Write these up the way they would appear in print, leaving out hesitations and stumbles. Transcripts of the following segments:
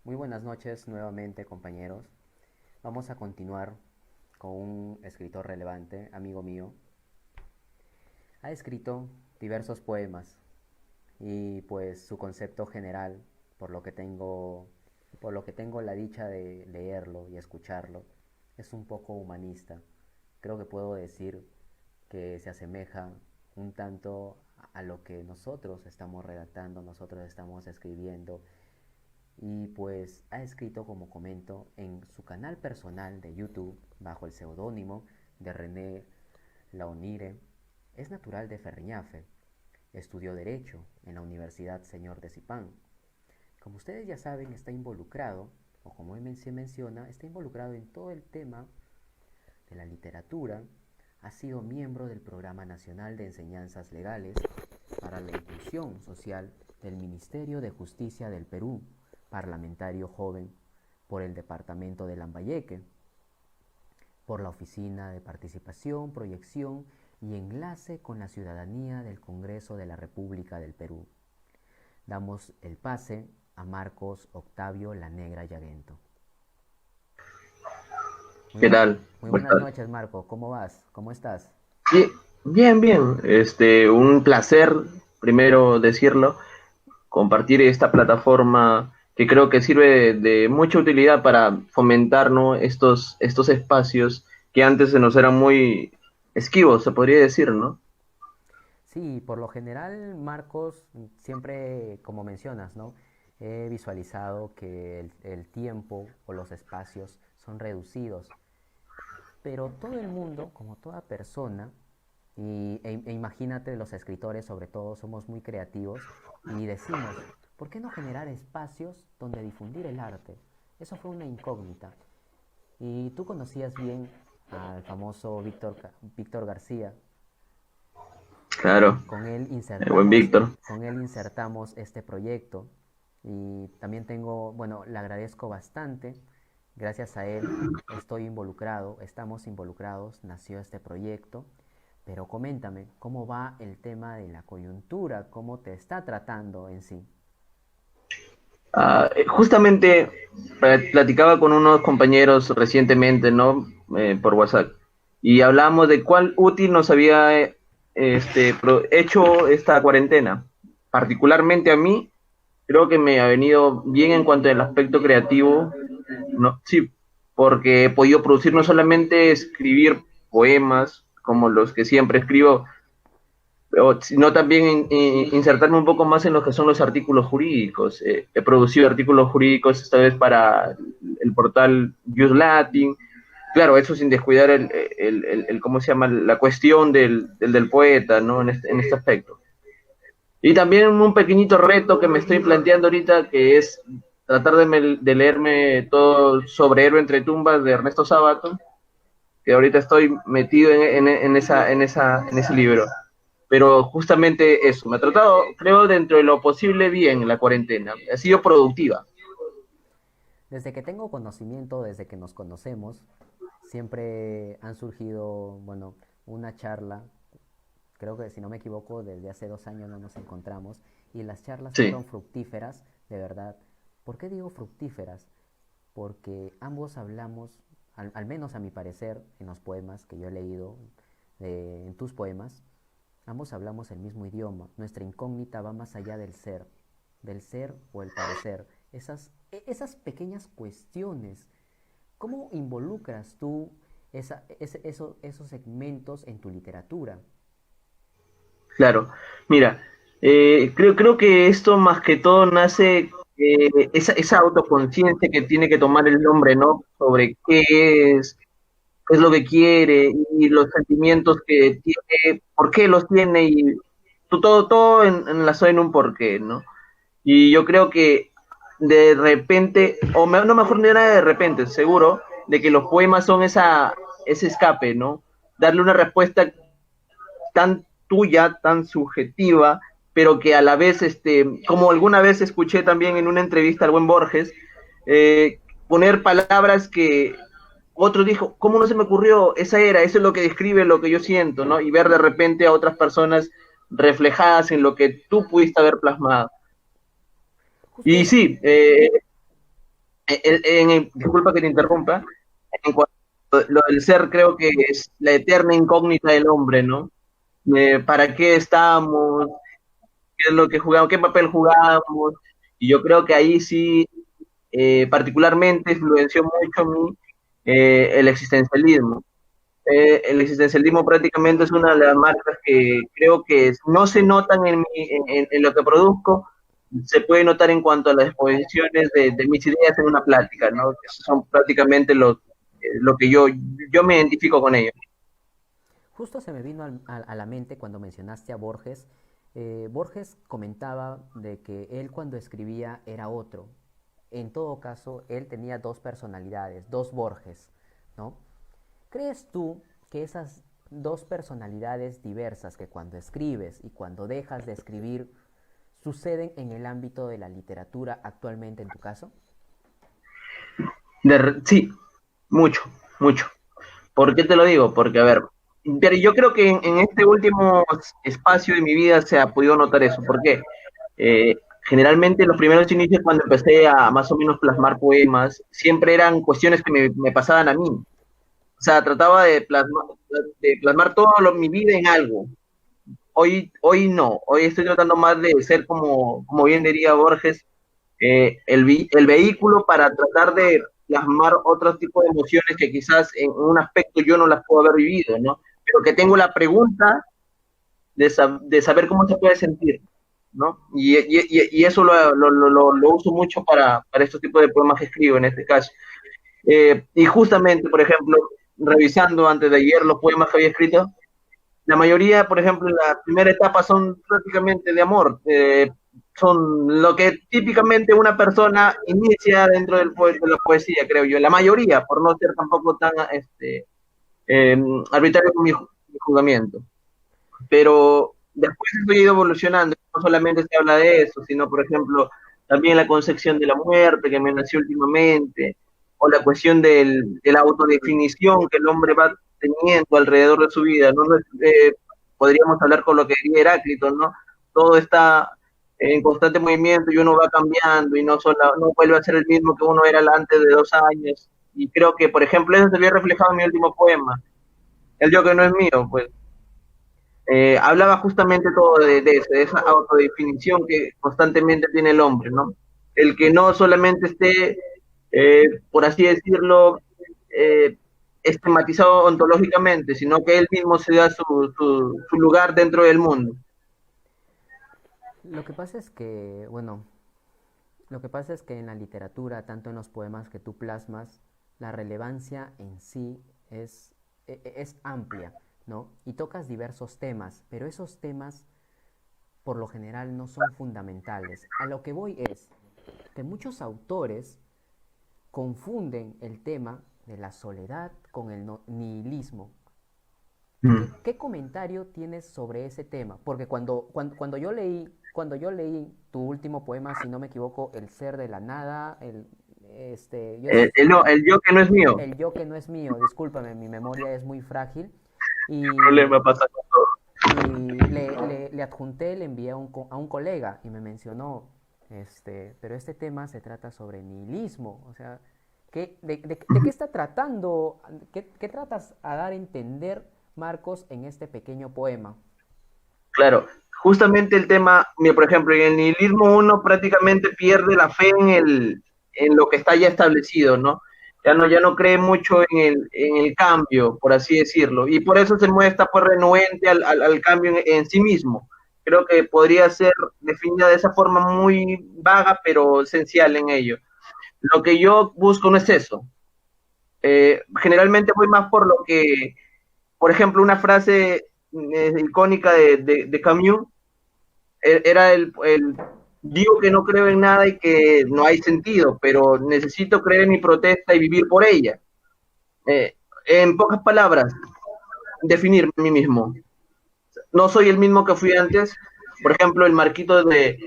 Muy buenas noches nuevamente, compañeros. Vamos a continuar con un escritor relevante, amigo mío. Ha escrito diversos poemas y pues su concepto general, por lo que tengo la dicha de leerlo y escucharlo, es un poco humanista. Creo que puedo decir que se asemeja un tanto a lo que nosotros estamos redactando, nosotros estamos escribiendo, y pues ha escrito, como comento, en su canal personal de YouTube bajo el seudónimo de René Launire. Es natural de Ferriñafe. Estudió Derecho en la Universidad Señor de Zipán. Como ustedes ya saben, está involucrado, o como él se menciona, está involucrado en todo el tema de la literatura. Ha sido miembro del Programa Nacional de Enseñanzas Legales para la Inclusión Social del Ministerio de Justicia del Perú, parlamentario joven por el departamento de Lambayeque, por la Oficina de Participación, Proyección y Enlace con la Ciudadanía del Congreso de la República del Perú. Damos el pase a Marcos Octavio La Negra Llagento. Muy, ¿Qué buen, tal? muy ¿Cómo buenas estás? noches, Marco. ¿Cómo vas? ¿Cómo estás? Bien, bien, bien. Un placer, primero decirlo, compartir esta plataforma que creo que sirve de mucha utilidad para fomentar, ¿no? estos espacios que antes se nos eran muy esquivos, se podría decir, ¿no? Sí, por lo general, Marcos, siempre, como mencionas, ¿no? He visualizado que el tiempo o los espacios son reducidos, pero todo el mundo, como toda persona, imagínate los escritores sobre todo, somos muy creativos y decimos, ¿por qué no generar espacios donde difundir el arte? Eso fue una incógnita. Y tú conocías bien al famoso Víctor García. Claro, Con él el buen insertamos, Víctor. con él insertamos este proyecto y también tengo, bueno, le agradezco bastante. Gracias a él estoy involucrado, estamos involucrados, nació este proyecto. Pero coméntame, ¿cómo va el tema de la coyuntura? ¿Cómo te está tratando en sí? Justamente platicaba con unos compañeros recientemente, ¿no? Por WhatsApp. Y hablamos de cuál útil nos había hecho esta cuarentena. Particularmente a mí, creo que me ha venido bien en cuanto al aspecto creativo, ¿no? Sí, porque he podido producir no solamente escribir poemas como los que siempre escribo, sino también insertarme un poco más en lo que son los artículos jurídicos. He producido artículos jurídicos esta vez para el portal Use Latin. Claro, eso sin descuidar ¿cómo se llama? La cuestión del poeta, ¿no? En este aspecto. Y también un pequeñito reto que me estoy planteando ahorita, que es tratar de leerme todo sobre Héroe entre tumbas de Ernesto Sábato, que ahorita estoy metido en ese libro. Pero justamente eso, me ha tratado, creo, dentro de lo posible bien la cuarentena. Ha sido productiva. Desde que tengo conocimiento, desde que nos conocemos, siempre han surgido, bueno, una charla. Creo que si no me equivoco, desde hace 2 años no nos encontramos y las charlas Sí, fueron fructíferas, de verdad. ¿Por qué digo fructíferas? Porque ambos hablamos, al menos a mi parecer, en los poemas que yo he leído, en tus poemas, ambos hablamos el mismo idioma. Nuestra incógnita va más allá del ser o el parecer. Esas pequeñas cuestiones, ¿cómo involucras tú esos segmentos en tu literatura? claro. Mira, creo que esto más que todo nace esa autoconciencia que tiene que tomar el hombre, ¿no? Sobre qué es lo que quiere y los sentimientos que tiene, por qué los tiene y todo enlazado en un porqué, ¿no? Y yo creo que de repente, no mejor ni era de repente, seguro, de que los poemas son ese escape, ¿no? Darle una respuesta tan tuya, tan subjetiva, pero que a la vez, como alguna vez escuché también en una entrevista al buen Borges, poner palabras que otro dijo, ¿cómo no se me ocurrió? Eso es lo que describe lo que yo siento, ¿no? Y ver de repente a otras personas reflejadas en lo que tú pudiste haber plasmado. Y Justo, sí, disculpa que te interrumpa, en cuanto a lo del ser creo que es la eterna incógnita del hombre, ¿no? ¿Para qué estamos? ¿Qué es lo que jugamos? ¿Qué papel jugamos? Y yo creo que ahí sí, particularmente influenció mucho en mí el existencialismo. El existencialismo prácticamente es una de las marcas que creo que no se notan en lo que produzco, se puede notar en cuanto a las exposiciones de mis ideas en una plática, ¿no? Que son prácticamente lo que yo me identifico con ellos. Justo se me vino a la mente cuando mencionaste a Borges. Borges comentaba de que él cuando escribía era otro. En todo caso, él tenía dos personalidades, dos Borges, ¿no? ¿Crees tú que esas dos personalidades diversas que cuando escribes y cuando dejas de escribir suceden en el ámbito de la literatura actualmente en tu caso? Sí, mucho, mucho. ¿Por qué te lo digo? Porque, a ver, pero yo creo que en este último espacio de mi vida se ha podido notar eso. ¿Por qué? Generalmente los primeros inicios cuando empecé a más o menos plasmar poemas, siempre eran cuestiones que me pasaban a mí. O sea, trataba de plasmar toda mi vida en algo. Hoy no, hoy estoy tratando más de ser como bien diría Borges, el vehículo para tratar de plasmar otro tipo de emociones que quizás en un aspecto yo no las puedo haber vivido, ¿no? Pero que tengo la pregunta de saber cómo se puede sentir, ¿no? Y eso lo uso mucho para estos tipos de poemas que escribo en este caso. Y justamente, por ejemplo, revisando antes de ayer los poemas que había escrito, la mayoría, por ejemplo, en la primera etapa son prácticamente de amor, son lo que típicamente una persona inicia dentro de la poesía, creo yo, la mayoría, por no ser tampoco tan eh, arbitrario con mi juzgamiento. Pero después esto ha ido evolucionando, no solamente se habla de eso, sino, por ejemplo, también la concepción de la muerte que me nació últimamente, o la cuestión de la autodefinición que el hombre va teniendo alrededor de su vida, ¿no? Podríamos hablar con lo que diría Heráclito, ¿no? Todo está en constante movimiento y uno va cambiando y no vuelve a ser el mismo que uno era antes de 2 años. Y creo que, por ejemplo, eso se vio reflejado en mi último poema, El yo que no es mío, pues hablaba justamente todo de eso, de esa autodefinición que constantemente tiene el hombre, ¿no? El que no solamente esté, por así decirlo, eh, estigmatizado ontológicamente, sino que él mismo se da su lugar dentro del mundo. Lo que pasa es que, bueno, lo que pasa es que en la literatura, tanto en los poemas que tú plasmas, la relevancia en sí es amplia, ¿no? Y tocas diversos temas, pero esos temas por lo general no son fundamentales. A lo que voy es que muchos autores confunden el tema de la soledad con el nihilismo. Mm. ¿Qué comentario tienes sobre ese tema? Porque cuando yo leí tu último poema, si no me equivoco, El ser de la nada, No, el yo que no es mío, el yo que no es mío, discúlpame, mi memoria es muy frágil, y, problema pasa con todo. y le adjunté, le envié a un colega y me mencionó, pero este tema se trata sobre nihilismo, o sea, de qué está tratando, qué tratas a dar a entender Marcos en este pequeño poema? Claro, justamente el tema, mira, por ejemplo, en el nihilismo uno prácticamente pierde la fe en lo que está ya establecido, ¿no? Ya no cree mucho en el cambio, por así decirlo, y por eso se muestra pues renuente al cambio en sí mismo. Creo que podría ser definida de esa forma muy vaga, pero esencial en ello. Lo que yo busco no es eso. Generalmente voy más por lo que, por ejemplo, una frase icónica de Camus era digo que no creo en nada y que no hay sentido, pero necesito creer en mi protesta y vivir por ella. En pocas palabras, definirme a mí mismo. No soy el mismo que fui antes. Por ejemplo, el Marquito de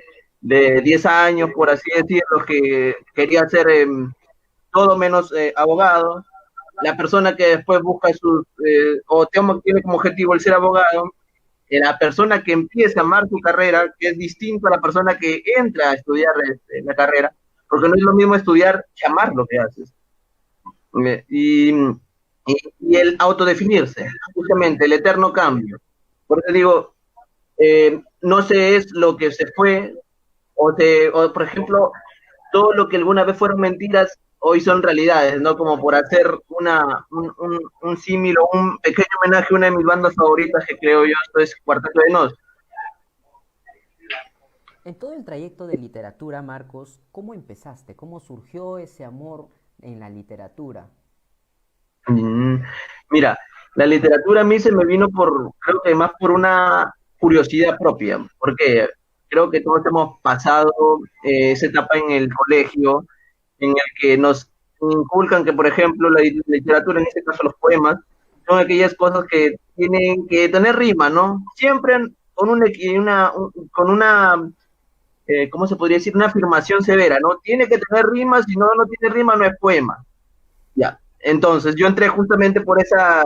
10 años, por así decirlo, que quería ser todo menos abogado. La persona que después busca tiene como objetivo el ser abogado, la persona que empieza a amar su carrera, que es distinto a la persona que entra a estudiar la carrera, porque no es lo mismo estudiar que amar lo que haces. Y el autodefinirse, justamente, el eterno cambio. Por eso digo, no se es lo que se fue, o por ejemplo, todo lo que alguna vez fueron mentiras, hoy son realidades, ¿no? Como por hacer un símil o un pequeño homenaje a una de mis bandas favoritas que creo yo, esto es Cuarteto de Nos. En todo el trayecto de literatura, Marcos, ¿cómo empezaste? ¿Cómo surgió ese amor en la literatura? Mm, Mira, la literatura a mí se me vino por, creo que más por una curiosidad propia, porque creo que todos hemos pasado esa etapa en el colegio, en el que nos inculcan que, por ejemplo, la literatura, en este caso los poemas, son aquellas cosas que tienen que tener rima, ¿no? Siempre con con una ¿cómo se podría decir? Una afirmación severa, ¿no? Tiene que tener rima, si no, no tiene rima, no es poema. Ya. Entonces, yo entré justamente por esa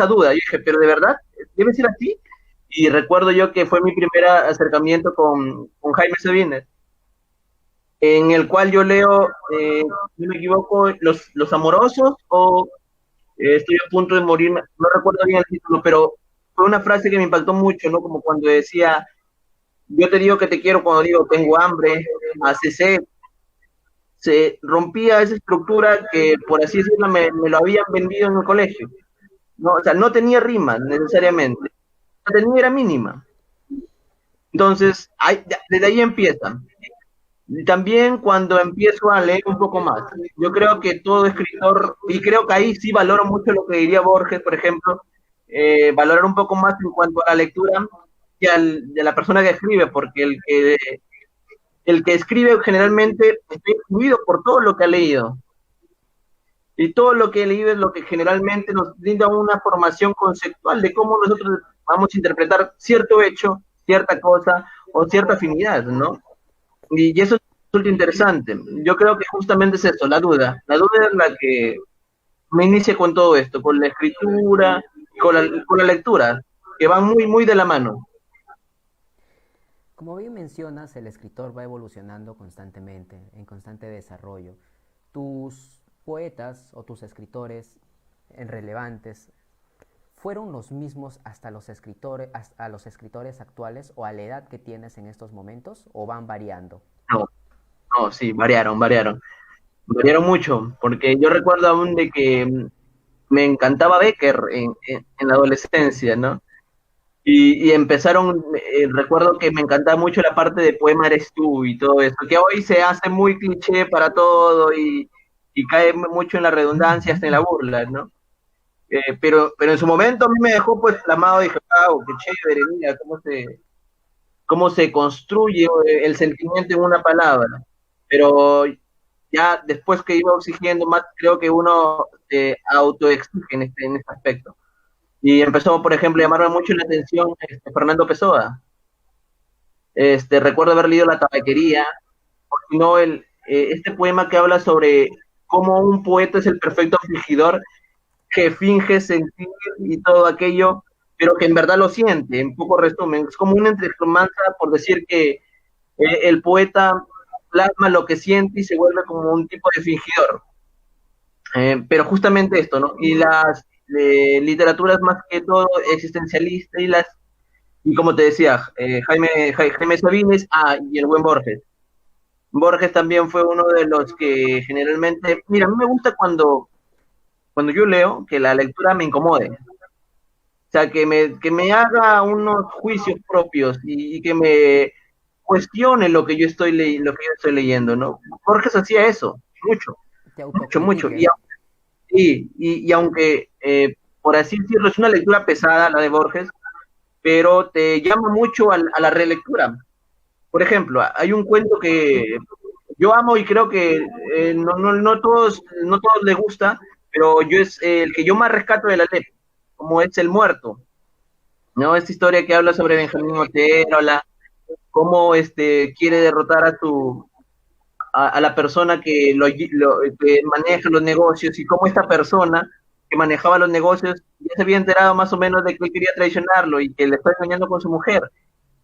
duda. Yo dije, pero de verdad, ¿debe ser así? Y recuerdo yo que fue mi primer acercamiento con Jaime Sabines, en el cual yo leo, si no me equivoco, los Amorosos o Estoy a punto de morir, no recuerdo bien el título, pero fue una frase que me impactó mucho, ¿no? Como cuando decía, yo te digo que te quiero cuando digo tengo hambre, hace sed. Se rompía esa estructura que, por así decirlo, me lo habían vendido en el colegio, ¿no? O sea, no tenía rima necesariamente, la tenía era mínima. Entonces, desde ahí empieza. También cuando empiezo a leer un poco más, yo creo que todo escritor, y creo que ahí sí valoro mucho lo que diría Borges, por ejemplo, valorar un poco más en cuanto a la lectura de la persona que escribe, porque el que escribe generalmente está influido por todo lo que ha leído. Y todo lo que he leído es lo que generalmente nos brinda una formación conceptual de cómo nosotros vamos a interpretar cierto hecho, cierta cosa o cierta afinidad, ¿no? Y eso resulta interesante. Yo creo que justamente es eso, la duda. La duda es la que me inicia con todo esto, con la escritura, con la lectura, que van muy, muy de la mano. Como bien mencionas, el escritor va evolucionando constantemente, en constante desarrollo. ¿Tus poetas o tus escritores en relevantes fueron los mismos hasta los escritores actuales o a la edad que tienes en estos momentos o van variando? No, no, sí, variaron. Variaron mucho, porque yo recuerdo aún de que me encantaba Becker en la adolescencia, ¿no? Y empezaron, recuerdo que me encantaba mucho la parte de Poema eres tú y todo eso, que hoy se hace muy cliché para todo y cae mucho en la redundancia, hasta en la burla, ¿no? Pero en su momento a mí me dejó pues flamado, dije, wow, qué chévere, mira cómo se construye el sentimiento en una palabra. Pero ya después que iba exigiendo más, creo que uno autoexige en este aspecto. Y empezó, por ejemplo, a llamarme mucho la atención Fernando Pessoa. Recuerdo haber leído La tabaquería, o si no, este poema que habla sobre cómo un poeta es el perfecto fingidor que finge sentir y todo aquello, pero que en verdad lo siente, en poco resumen. Es como una entreromanza por decir que el poeta plasma lo que siente y se vuelve como un tipo de fingidor. Pero justamente esto, ¿no? Y las literaturas más que todo existencialistas y como te decía, Jaime Sabines, y el buen Borges. Borges también fue uno de los que generalmente, mira, a mí me gusta cuando yo leo que la lectura me incomode, o sea, que me haga unos juicios propios y que me cuestione lo que yo estoy leyendo, ¿no? Borges hacía eso, mucho, Te mucho, mucho. autocritique. Y aunque, por así decirlo, es una lectura pesada la de Borges, pero te llama mucho a la relectura. Por ejemplo, hay un cuento que yo amo y creo que no todos les gusta, pero yo es el que yo más rescato de la ley, como es El Muerto, ¿no? Esta historia que habla sobre Benjamín Otero, cómo quiere derrotar a la persona que maneja los negocios y cómo esta persona que manejaba los negocios ya se había enterado más o menos de que él quería traicionarlo y que le está engañando con su mujer,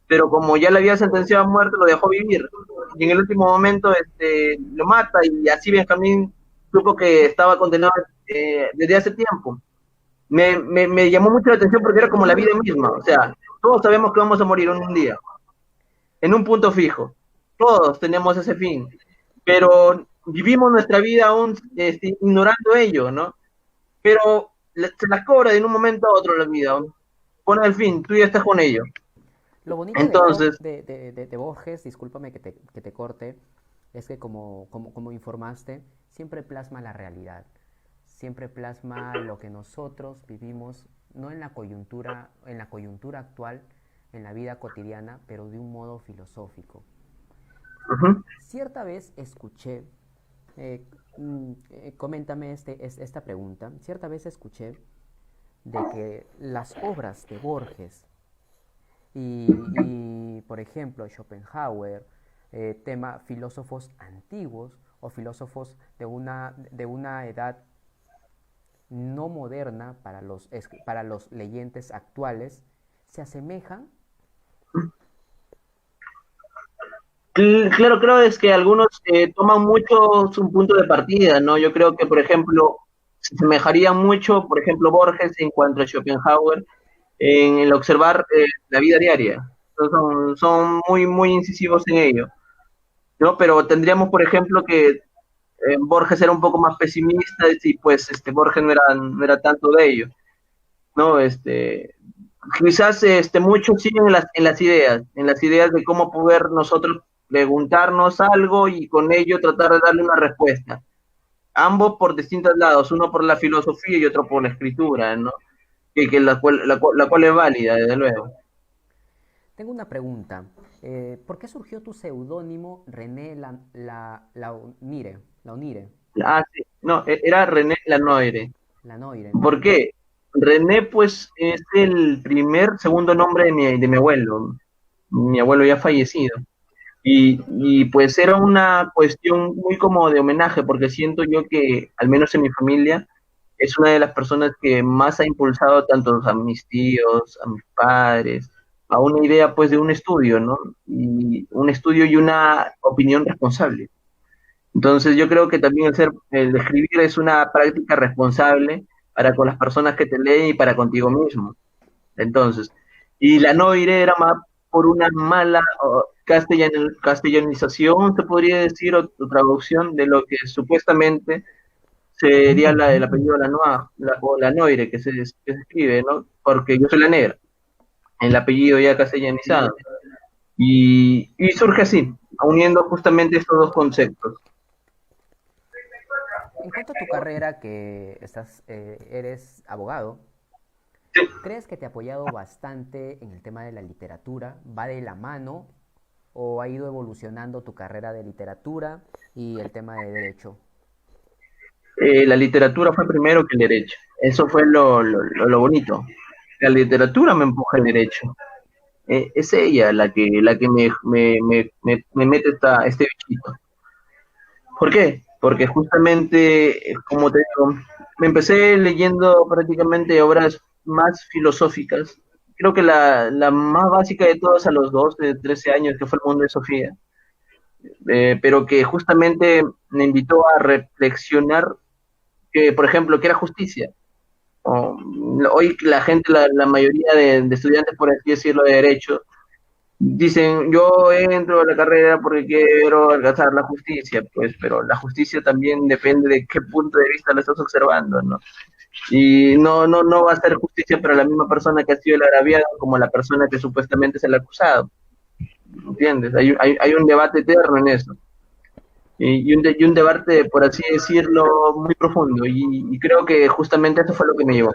pero como ya le había sentenciado a muerte, lo dejó vivir. y en el último momento lo mata, y así Benjamín supo que estaba condenado desde hace tiempo. Me llamó mucho la atención porque era como la vida misma, o sea, todos sabemos que vamos a morir un día, en un punto fijo, todos tenemos ese fin, pero vivimos nuestra vida aún ignorando ello, ¿no? Pero se las cobra de un momento a otro la vida, ¿no? Pone el fin, tú ya estás con ello. Lo bonito Entonces, de Borges, discúlpame que te corte, es que como informaste, siempre plasma la realidad, siempre plasma lo que nosotros vivimos, no en la coyuntura actual, en la vida cotidiana, pero de un modo filosófico. uh-huh. Cierta vez escuché, coméntame esta pregunta, cierta vez escuché de que las obras de Borges por ejemplo, Schopenhauer, filósofos antiguos o filósofos de una edad no moderna para los leyentes actuales, se asemejan. Claro, creo es que algunos toman mucho su punto de partida, ¿no? Yo creo que, por ejemplo, se asemejaría mucho, por ejemplo, Borges en cuanto a Schopenhauer, en el observar la vida diaria. Son muy, muy incisivos en ello, ¿no? Pero tendríamos, por ejemplo, que Borges era un poco más pesimista y pues Borges no era tanto de ello, ¿no? Quizás muchos siguen en las ideas de cómo poder nosotros preguntarnos algo y con ello tratar de darle una respuesta. Ambos por distintos lados, uno por la filosofía y otro por la escritura, ¿no? La cual es válida, desde luego. Tengo una pregunta. ¿Por qué surgió tu seudónimo René Launire? Launire. Ah, sí. No, era René Lanoire. Lanoire. ¿Por qué? René, pues, es el segundo nombre de mi abuelo. Mi abuelo ya fallecido. Y pues era una cuestión muy como de homenaje, porque siento yo que, al menos en mi familia, es una de las personas que más ha impulsado tanto a mis tíos, a mis padres, a una idea pues de un estudio, ¿no? Y un estudio y una opinión responsable. Entonces yo creo que también el escribir es una práctica responsable para con las personas que te leen y para contigo mismo. Entonces, y la no iré era más por una mala castellanización, se podría decir, o traducción de lo que supuestamente sería el apellido o la Noire, que se escribe, ¿no? Porque yo soy la negra, el apellido ya castellanizado. Y surge así, uniendo justamente estos dos conceptos. En cuanto a tu carrera, eres abogado, Sí. ¿crees que te ha apoyado bastante en el tema de la literatura? ¿Va de la mano o ha ido evolucionando tu carrera de literatura y el tema de derecho? La literatura fue primero que el derecho. Eso fue lo bonito. La literatura me empuja al derecho. Es ella la que me mete este bichito. ¿Por qué? Porque justamente, como te digo, me empecé leyendo prácticamente obras más filosóficas. Creo que la más básica de todas a los 12, 13 años, que fue El mundo de Sofía, pero que justamente me invitó a reflexionar que, por ejemplo, que era justicia. O, hoy la gente, la mayoría de estudiantes, por así decirlo, de derecho, dicen, yo entro a la carrera porque quiero alcanzar la justicia, pues, pero la justicia también depende de qué punto de vista la estás observando, ¿no? Y no va a ser justicia para la misma persona que ha sido el agraviado como la persona que supuestamente es el acusado, ¿entiendes? Hay un debate eterno en eso. Y un debate, por así decirlo, muy profundo. Y creo que justamente eso fue lo que me llevó.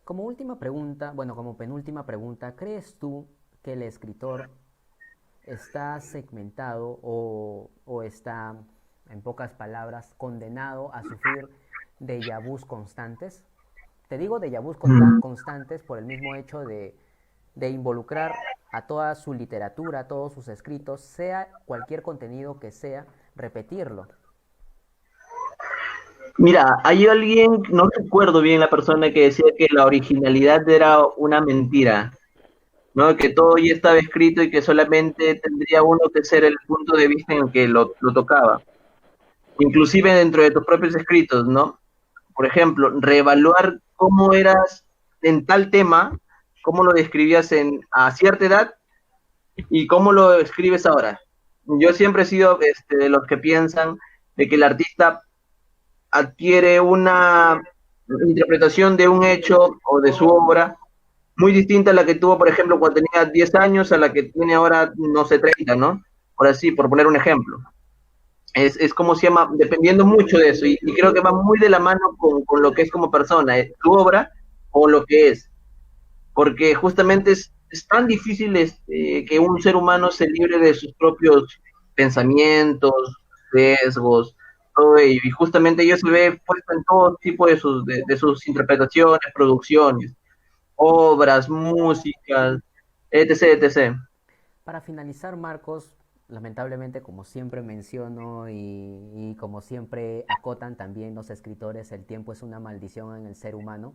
Como última pregunta, bueno, como penúltima pregunta, ¿crees tú que el escritor está segmentado o está, en pocas palabras, condenado a sufrir déjà vus constantes? Te digo déjà vus constantes por el mismo hecho de involucrar a toda su literatura, a todos sus escritos, sea cualquier contenido que sea, repetirlo. Mira, hay alguien, no recuerdo bien la persona que decía que la originalidad era una mentira. ¿no? Que todo ya estaba escrito y que solamente tendría uno que ser el punto de vista en el que lo tocaba. Inclusive dentro de tus propios escritos, ¿no? Por ejemplo, reevaluar cómo eras en tal tema, cómo lo describías a cierta edad y cómo lo escribes ahora. Yo siempre he sido de los que piensan de que el artista adquiere una interpretación de un hecho o de su obra muy distinta a la que tuvo, por ejemplo, cuando tenía 10 años a la que tiene ahora, no sé, 30, ¿no? Por así, por poner un ejemplo. Es como se llama, dependiendo mucho de eso, y creo que va muy de la mano con lo que es como persona, tu obra o lo que es, porque justamente es tan difícil que un ser humano se libre de sus propios pensamientos, sesgos, todo ello, y justamente ello se ve puesto en todo tipo de sus interpretaciones, producciones, obras, músicas, etc., etc. Para finalizar, Marcos, lamentablemente, como siempre menciono y como siempre acotan también los escritores, el tiempo es una maldición en el ser humano.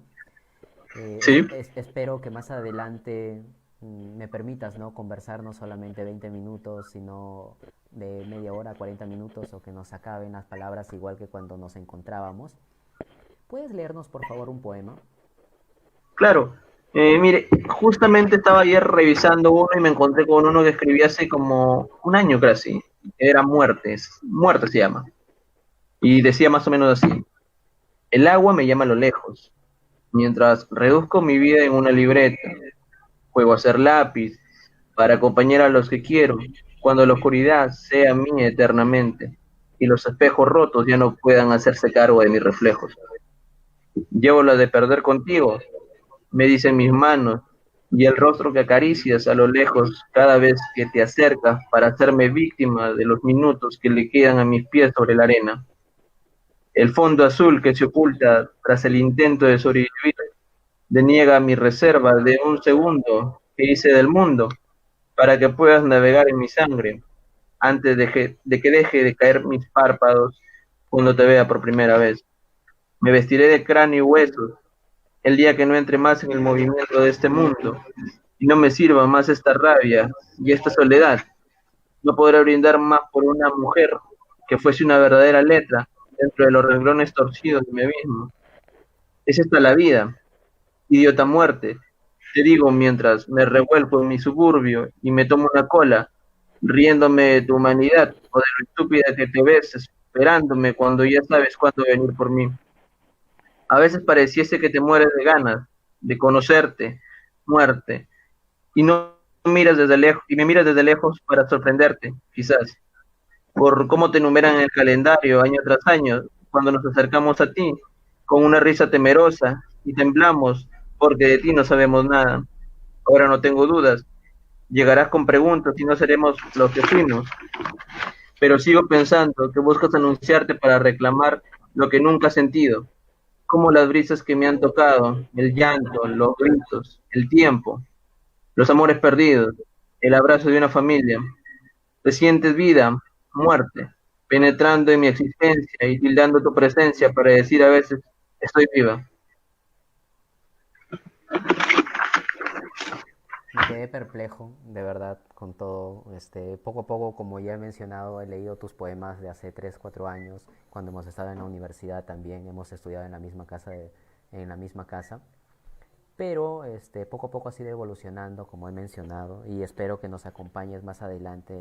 Sí, Espero que más adelante me permitas, ¿no?, conversar no solamente 20 minutos, sino de media hora, 40 minutos, o que nos acaben las palabras igual que cuando nos encontrábamos. ¿Puedes leernos, por favor, un poema? claro. Mire, justamente estaba ayer revisando uno y me encontré con uno que escribí hace como un año casi. Era Muertes, Muerte se llama. Y decía más o menos así: el agua me llama a lo lejos, mientras reduzco mi vida en una libreta. Juego a ser lápiz para acompañar a los que quiero, cuando la oscuridad sea mía eternamente y los espejos rotos ya no puedan hacerse cargo de mis reflejos. Llevo la de perder contigo, me dicen mis manos, y el rostro que acaricias a lo lejos cada vez que te acercas para hacerme víctima de los minutos que le quedan a mis pies sobre la arena. El fondo azul que se oculta tras el intento de sobrevivir deniega mi reserva de un segundo que hice del mundo para que puedas navegar en mi sangre antes de que deje de caer mis párpados cuando te vea por primera vez. Me vestiré de cráneo y huesos el día que no entre más en el movimiento de este mundo y no me sirva más esta rabia y esta soledad. No podré brindar más por una mujer que fuese una verdadera letra dentro de los renglones torcidos de mí mismo. Es esta la vida, idiota muerte, te digo mientras me revuelco en mi suburbio y me tomo una cola, riéndome de tu humanidad o de lo estúpida que te ves esperándome cuando ya sabes cuándo venir por mí. A veces pareciese que te mueres de ganas de conocerte, muerte, y no miras desde lejos, y me miras desde lejos para sorprenderte, quizás, por cómo te enumeran en el calendario año tras año, cuando nos acercamos a ti, con una risa temerosa, y temblamos, porque de ti no sabemos nada. Ahora no tengo dudas, llegarás con preguntas y no seremos los que fuimos, pero sigo pensando que buscas anunciarte para reclamar lo que nunca has sentido, como las brisas que me han tocado, el llanto, los gritos, el tiempo, los amores perdidos, el abrazo de una familia. Te sientes vida, muerte, penetrando en mi existencia y tildando tu presencia para decir a veces, estoy viva. Me quedé perplejo, de verdad, con todo. Poco a poco, como ya he mencionado, he leído tus poemas de hace 3 4 años, cuando hemos estado en la universidad también, hemos estudiado en la misma casa, en la misma casa. Pero poco a poco has ido evolucionando, como he mencionado, y espero que nos acompañes más adelante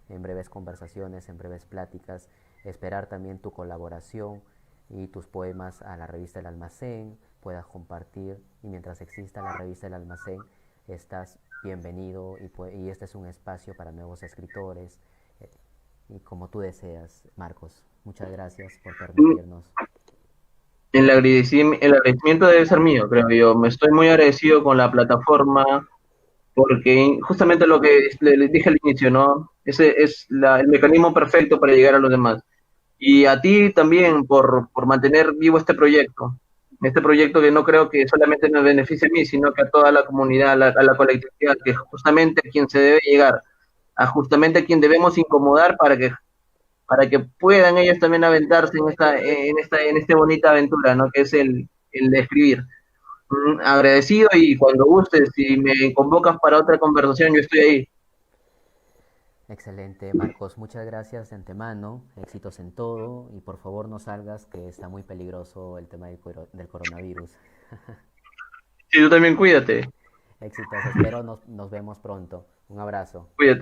en breves conversaciones, en breves pláticas. Esperar también tu colaboración y tus poemas a la revista El Almacén, puedas compartir, y mientras exista la revista El Almacén, estás bienvenido, y este es un espacio para nuevos escritores, eh, y como tú deseas, Marcos. Muchas gracias por permitirnos. El agradecimiento debe ser mío, creo yo. Me estoy muy agradecido con la plataforma porque justamente lo que le dije al inicio, ¿no? Ese es el mecanismo perfecto para llegar a los demás. Y a ti también por mantener vivo este proyecto que no creo que solamente nos beneficie a mí, sino que a toda la comunidad, a la colectividad, que es justamente a quien se debe llegar, a justamente a quien debemos incomodar para que puedan ellos también aventarse en esta bonita aventura, ¿no? Que es el de escribir. Agradecido y cuando gustes, si me convocas para otra conversación, yo estoy ahí. Excelente, Marcos. Muchas gracias de antemano. Éxitos en todo. Y por favor no salgas, que está muy peligroso el tema del coronavirus. Sí, tú también cuídate. Éxitos. Espero nos vemos pronto. Un abrazo. Cuídate.